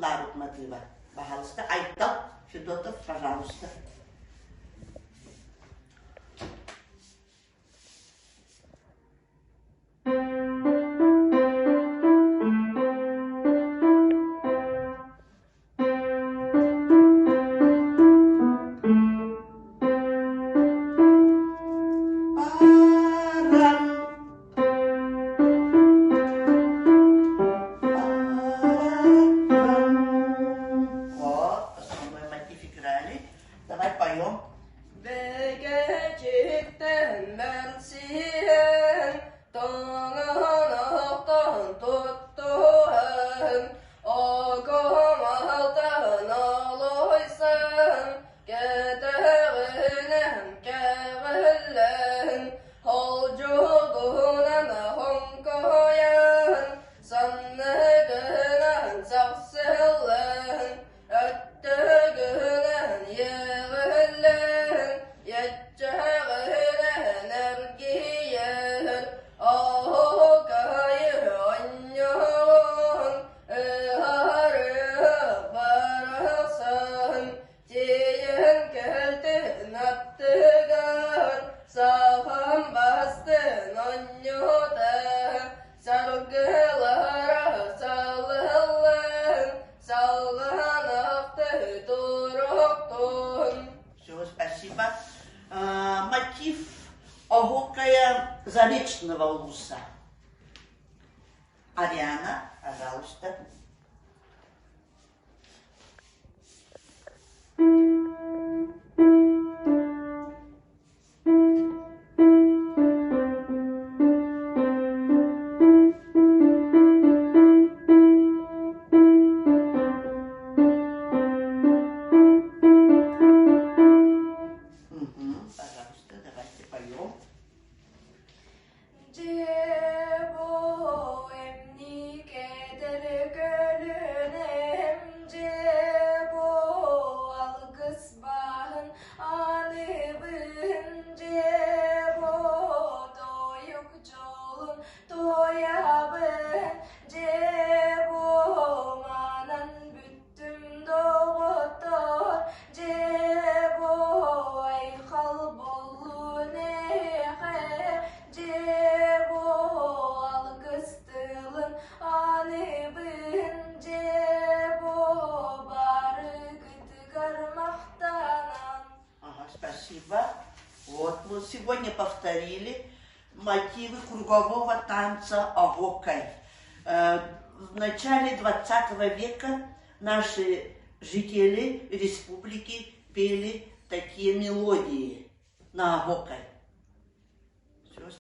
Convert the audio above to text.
Ларут Мадлива, пожалуйста. Айтал Федотов, пожалуйста. Давай поем. Все, спасибо. Мотив Огокая Заречного Луса. Ариана, пожалуйста. Пожалуйста, давайте поем. Спасибо. Вот мы сегодня повторили мотивы кругового танца Огокай. В начале 20 века наши жители республики пели такие мелодии на Огокай.